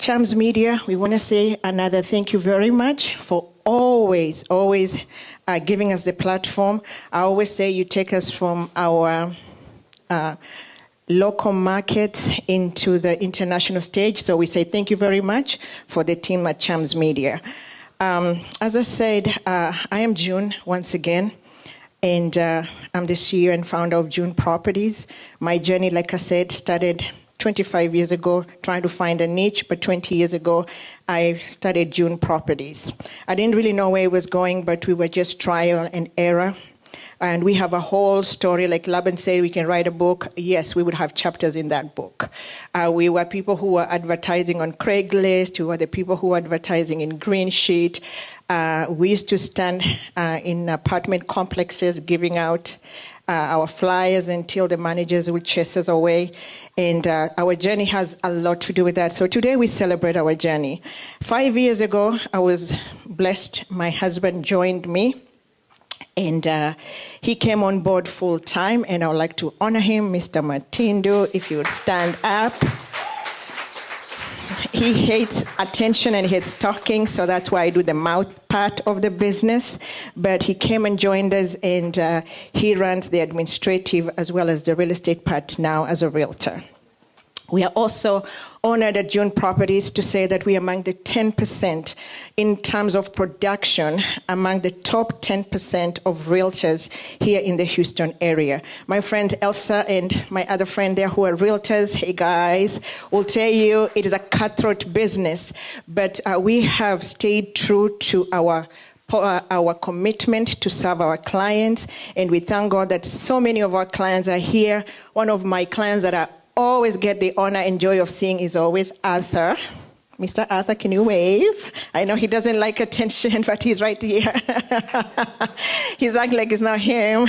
Chams Media, we want to say another thank you very much for always giving us the platform. I always say you take us from our local markets into the international stage. So we say thank you very much for the team at Chams Media. As I said, I am June once again, and I'm the CEO and founder of June Properties. My journey, like I said, started 25 years ago trying to find a niche, but 20 years ago I started June Properties. I didn't really know where it was going, but we were just trial and error. And we have a whole story, like Laban said, we can write a book. Yes, we would have chapters in that book. We were people who were advertising on Craigslist. We were the people who were advertising in Green Sheet. We used to stand in apartment complexes giving out our flyers until the managers would chase us away. And our journey has a lot to do with that. So today we celebrate our journey. 5 years ago, I was blessed. My husband joined me. And he came on board full time, and I would like to honor him, Mr. Matindo, if you would stand up. He hates attention and he hates talking, so that's why I do the mouth part of the business. But he came and joined us, and he runs the administrative as well as the real estate part now as a realtor. We are also honored at June Properties to say that we are among the 10% in terms of production, among the top 10% of realtors here in the Houston area. My friend Elsa and my other friend there who are realtors, hey guys, will tell you it is a cutthroat business, but we have stayed true to our commitment to serve our clients, and we thank God that so many of our clients are here. One of my clients that I always get the honor and joy of seeing is always Arthur. Mr. Arthur, can you wave? I know he doesn't like attention, but he's right here. He's acting like it's not him.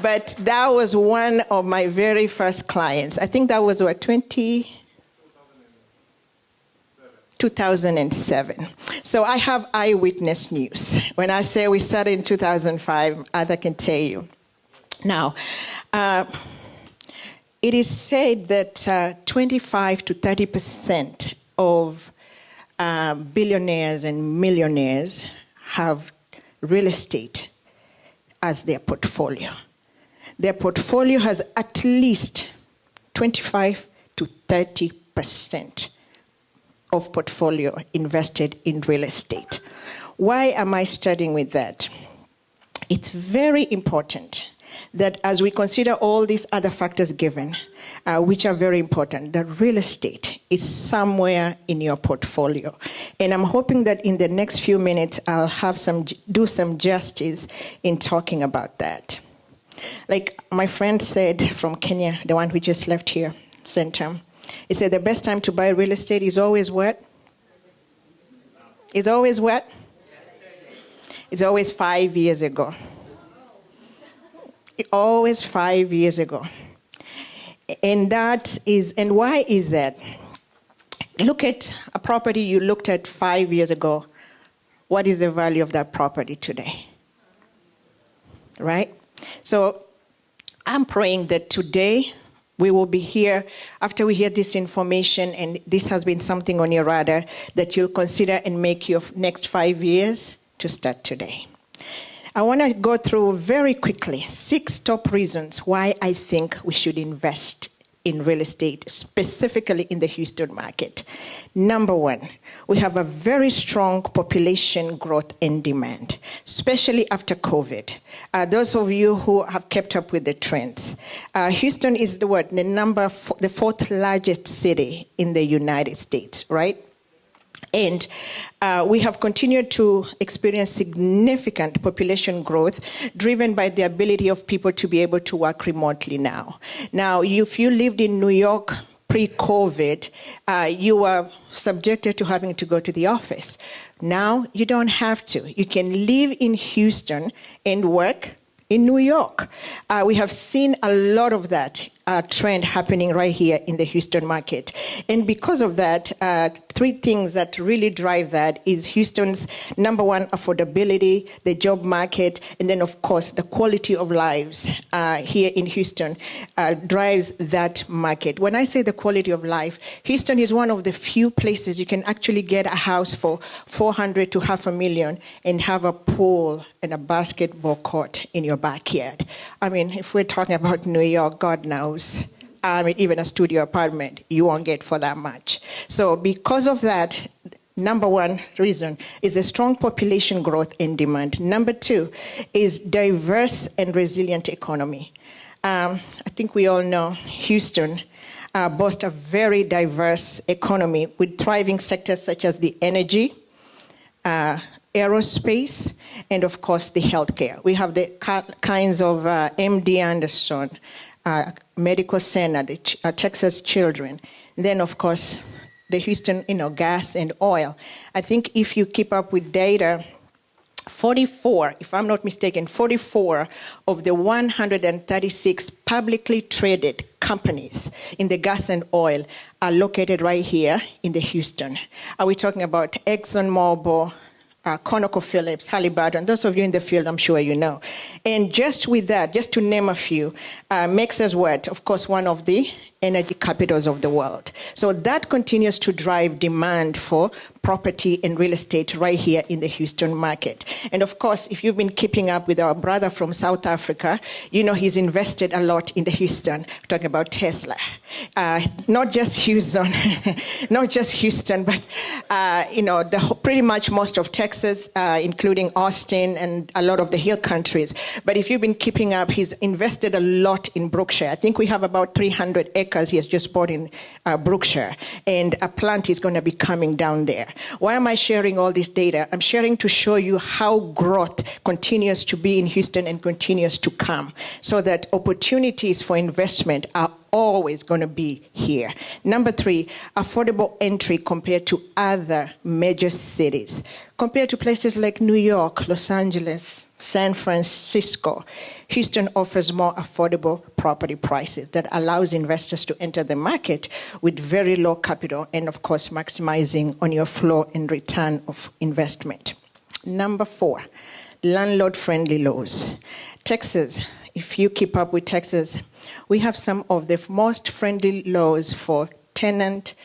But that was one of my very first clients. I think that was, 2007. So I have eyewitness news. When I say we started in 2005, Arthur can tell you. Now, it is said that 25 to 30% of billionaires and millionaires have real estate as their portfolio. Their portfolio has at least 25 to 30% of portfolio invested in real estate. Why am I starting with that? It's very important that as we consider all these other factors given, which are very important, that real estate is somewhere in your portfolio. And I'm hoping that in the next few minutes, I'll have do some justice in talking about that. Like my friend said from Kenya, the one who just left here, Centum, he said the best time to buy real estate is always what? It's always what? It's always 5 years ago. Always 5 years ago. And why is that? Look at a property you looked at 5 years ago. What is the value of that property today? Right? So I'm praying that today we will be here after we hear this information, and this has been something on your radar, that you'll consider and make your next 5 years to start today. I want to go through very quickly 6 top reasons why I think we should invest in real estate, specifically in the Houston market. Number 1, we have a very strong population growth and demand, especially after COVID. Those of you who have kept up with the trends, Houston is the 4th largest city in the United States, right? And we have continued to experience significant population growth driven by the ability of people to be able to work remotely now. Now, if you lived in New York pre-COVID, you were subjected to having to go to the office. Now, you don't have to. You can live in Houston and work in New York. We have seen a lot of that trend happening right here in the Houston market. And because of that, three things that really drive that is Houston's number one, affordability, the job market, and then of course the quality of lives here in Houston drives that market. When I say the quality of life, Houston is one of the few places you can actually get a house for $400,000 to $500,000 and have a pool and a basketball court in your backyard. I mean, if we're talking about New York, God knows. Even a studio apartment, you won't get for that much. So because of that, number one reason is a strong population growth and demand. Number two is diverse and resilient economy. I think we all know Houston boasts a very diverse economy with thriving sectors such as the energy, aerospace, and of course the healthcare. We have the kinds of MD Anderson, Medical Center, the Texas Children. Then, of course, the Houston, gas and oil. I think if you keep up with data, 44, if I'm not mistaken, 44 of the 136 publicly traded companies in the gas and oil are located right here in the Houston. Are we talking about ExxonMobil, ConocoPhillips, Halliburton? Those of you in the field, I'm sure you know. And just with that, just to name a few, makes us what? Of course, one of the energy capitals of the world. So that continues to drive demand for property and real estate right here in the Houston market. And of course, if you've been keeping up with our brother from South Africa, you know he's invested a lot in the Houston. We're talking about Tesla. Not just Houston, not just Houston, but pretty much most of Texas, including Austin and a lot of the hill countries. But if you've been keeping up, he's invested a lot in Brookshire. I think we have about 300 acres he has just bought in Brookshire, and a plant is going to be coming down there. Why am I sharing all this data? I'm sharing to show you how growth continues to be in Houston and continues to come, so that opportunities for investment are always going to be here. Number three, affordable entry compared to other major cities. Compared to places like New York, Los Angeles, San Francisco, Houston offers more affordable property prices that allows investors to enter the market with very low capital and, of course, maximizing on your flow and return of investment. Number four, landlord-friendly laws. Texas, if you keep up with Texas, we have some of the most friendly laws for tenant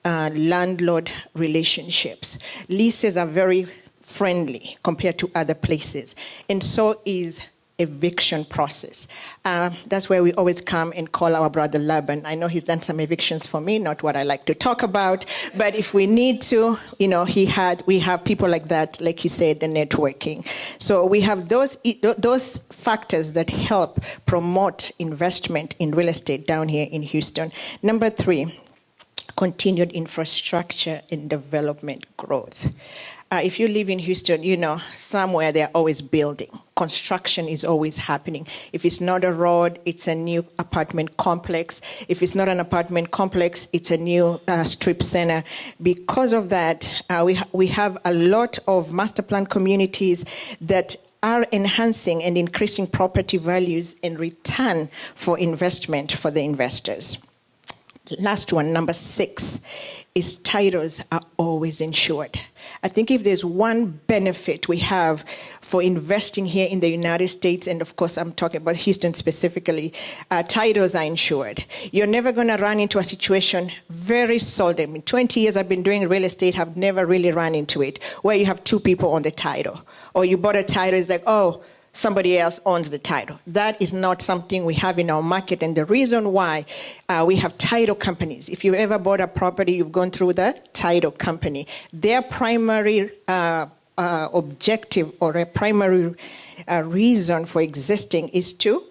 landlord relationships. Leases are very friendly compared to other places, and so is eviction process. That's where we always come and call our brother Laban. I know he's done some evictions for me, not what I like to talk about, but if we need to, we have people like that, like he said, the networking. So we have those factors that help promote investment in real estate down here in Houston. Number three, continued infrastructure and development growth. If you live in Houston, somewhere they're always building. Construction is always happening. If it's not a road, it's a new apartment complex. If it's not an apartment complex, it's a new strip center. Because of that, we have a lot of master plan communities that are enhancing and increasing property values in return for investment for the investors. Last one, number 6, is titles are always insured. I think if there's one benefit we have for investing here in the United States, and of course I'm talking about Houston specifically, titles are insured. You're never going to run into a situation, very seldom. In 20 years I've been doing real estate, I've never really run into it, where you have 2 people on the title. Or you bought a title, it's like, oh, somebody else owns the title. That is not something we have in our market. And the reason why we have title companies, if you've ever bought a property, you've gone through the title company. Their primary objective or a primary reason for existing is to